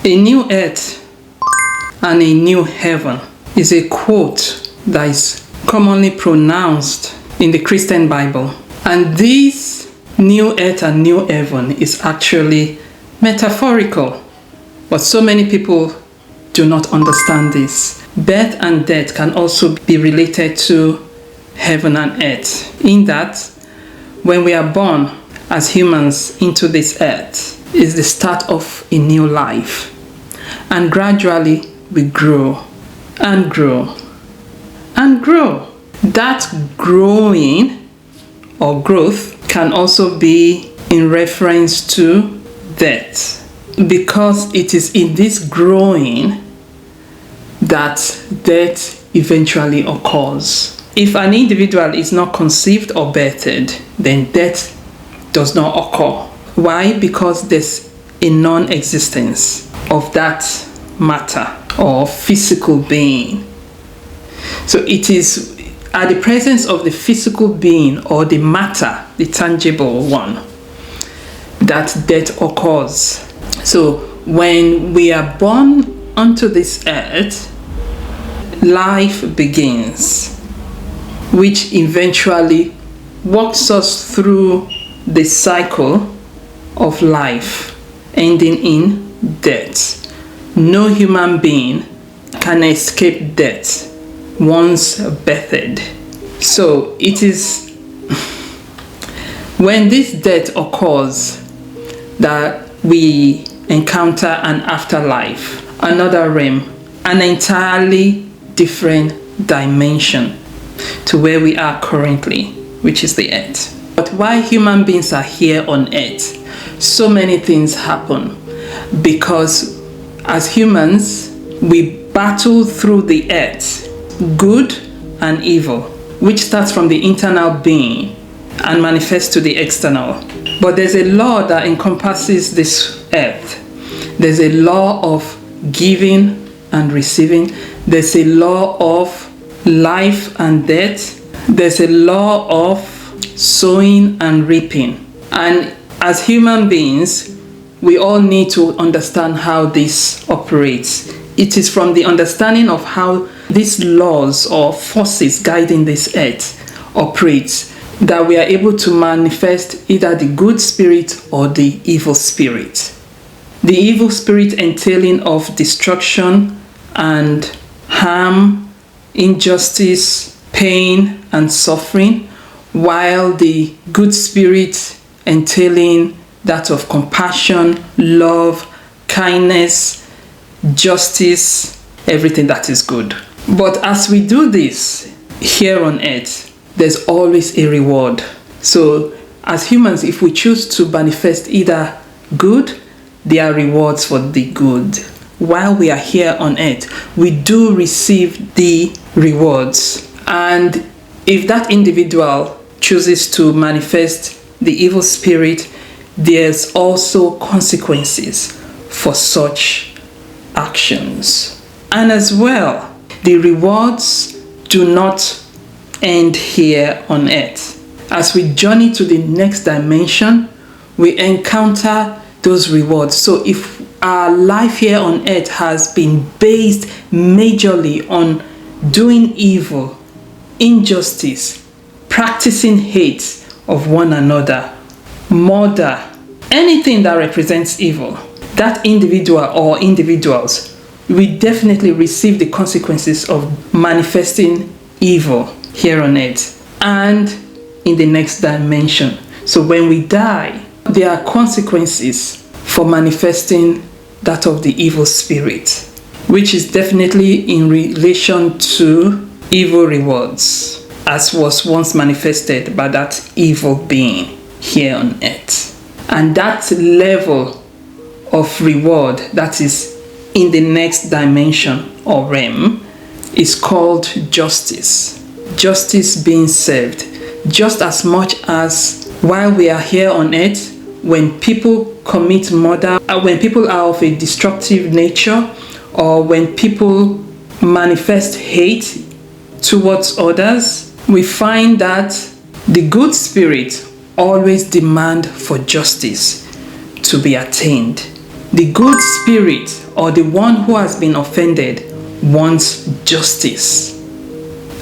A new earth and a new heaven is a quote that is commonly pronounced in the Christian Bible. And this new earth and new heaven is actually metaphorical. But so many people do not understand this. Birth and death can also be related to heaven and earth, in that when we are born as humans into this earth is the start of a new life. And gradually we grow and grow and grow. That growing or growth can also be in reference to death, because it is in this growing that death eventually occurs. If an individual is not conceived or birthed, then death does not occur. Why? Because there's a non-existence of that matter or physical being. So it is at the presence of the physical being or the matter, the tangible one, that death occurs. So when we are born onto this earth, life begins, which eventually walks us through the cycle of life, ending in death. No human being can escape death once birthed. So it is when this death occurs that we encounter an afterlife, another realm, an entirely different dimension to where we are currently, which is the earth. But while human beings are here on earth, so many things happen, because as humans we battle through the earth, good and evil, which starts from the internal being and manifests to the external. But there's a law that encompasses this earth. There's a law of giving and receiving. There's a law of life and death. There's a law of sowing and reaping. And as human beings, we all need to understand how this operates. It is from the understanding of how these laws or forces guiding this earth operates that we are able to manifest either the good spirit or the evil spirit. The evil spirit entailing of destruction and harm, injustice, pain and suffering, while the good spirit entailing that of compassion, love, kindness, justice, everything that is good. But as we do this here on earth, there's always a reward. So as humans, if we choose to manifest either good, there are rewards for the good. While we are here on earth, we do receive the rewards. And if that individual chooses to manifest the evil spirit, there's also consequences for such actions. And as well, the rewards do not end here on earth. As we journey to the next dimension, we encounter those rewards. So if our life here on earth has been based majorly on doing evil, injustice, practicing hate of one another, murder, anything that represents evil, that individual or individuals will definitely receive the consequences of manifesting evil here on earth and in the next dimension. So when we die, there are consequences for manifesting that of the evil spirit, which is definitely in relation to evil rewards, as was once manifested by that evil being here on earth. And that level of reward that is in the next dimension or realm is called justice. Justice being served just as much as while we are here on earth, when people commit murder, when people are of a destructive nature, or when people manifest hate towards others, we find that the good spirit always demand for justice to be attained. The good spirit or the one who has been offended wants justice,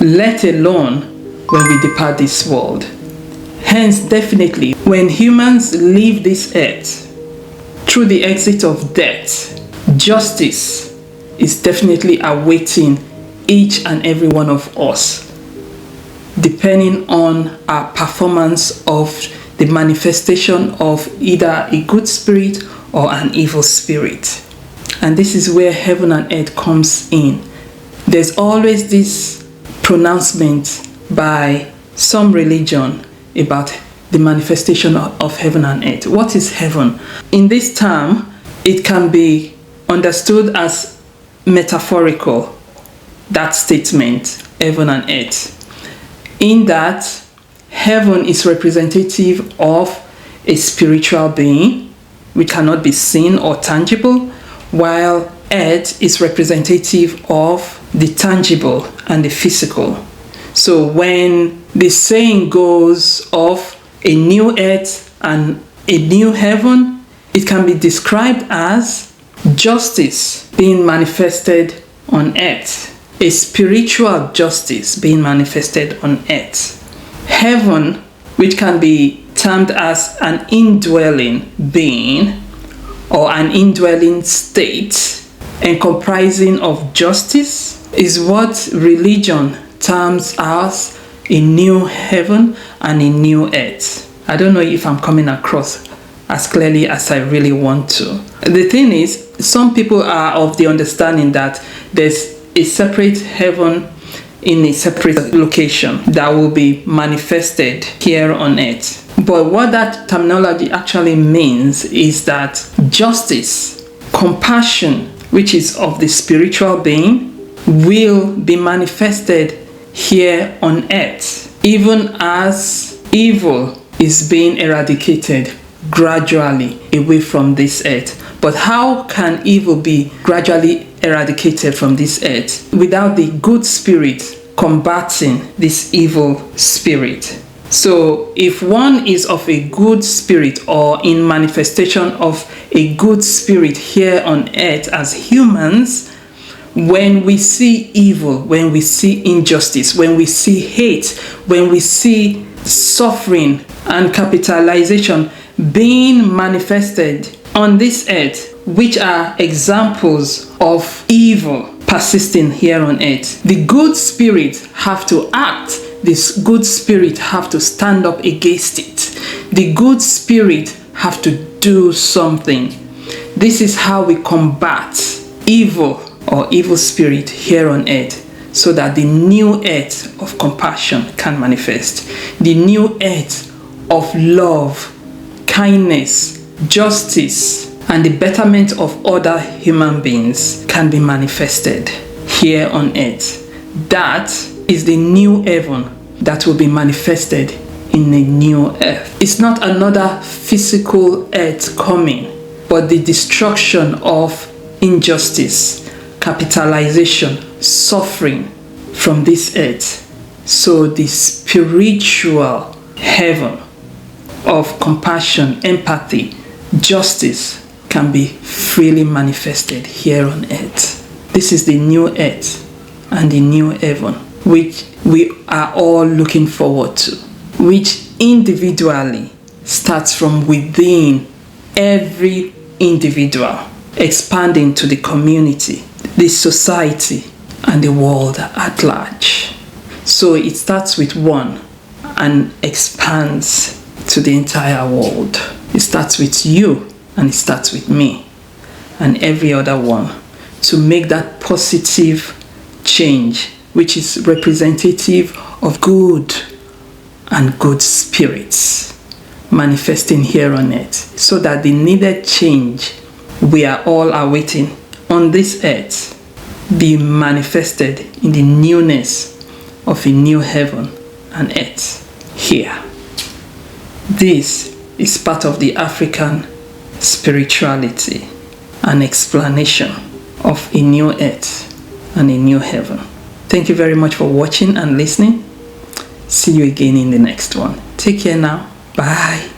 let alone when we depart this world. Hence, definitely, when humans leave this earth through the exit of death, justice is definitely awaiting each and every one of us, depending on our performance of the manifestation of either a good spirit or an evil spirit. And this is where heaven and earth comes in. There's always this pronouncement by some religion about the manifestation of heaven and earth. What is heaven? In this term, it can be understood as metaphorical, that statement, heaven and earth, in that heaven is representative of a spiritual being which cannot be seen or tangible, while earth is representative of the tangible and the physical. So when the saying goes of a new earth and a new heaven, it can be described as justice being manifested on earth, a spiritual justice being manifested on earth. Heaven, which can be termed as an indwelling being or an indwelling state and comprising of justice, is what religion terms as a new heaven and a new earth. I don't know if I'm coming across as clearly as I really want to. The thing is, some people are of the understanding that there's a separate heaven in a separate location that will be manifested here on earth. But what that terminology actually means is that justice, compassion, which is of the spiritual being, will be manifested here on earth, even as evil is being eradicated gradually away from this earth. But how can evil be gradually eradicated from this earth without the good spirit combating this evil spirit? So if one is of a good spirit or in manifestation of a good spirit here on earth as humans, when we see evil, when we see injustice, when we see hate, when we see suffering and capitalization being manifested on this earth, which are examples of evil persisting here on earth, the good spirit have to act. This good spirit have to stand up against it. The good spirit have to do something. This is how we combat evil or evil spirit here on earth, so that the new earth of compassion can manifest. The new earth of love, kindness, justice, and the betterment of other human beings can be manifested here on earth. That is the new heaven that will be manifested in a new earth. It's not another physical earth coming, but the destruction of injustice, capitalization, suffering from this earth. So the spiritual heaven of compassion, empathy, justice can be freely manifested here on earth. This is the new earth and the new heaven, which we are all looking forward to, which individually starts from within every individual, expanding to the community, the society, and the world at large. So it starts with one and expands to the entire world. It starts with you and it starts with me and every other one, to make that positive change, which is representative of good and good spirits manifesting here on earth, so that the needed change we are all awaiting on this earth be manifested in the newness of a new heaven and earth here. This is part of the African spirituality, an explanation of a new earth and a new heaven. Thank you very much for watching and listening. See you again in the next one. Take care now. Bye.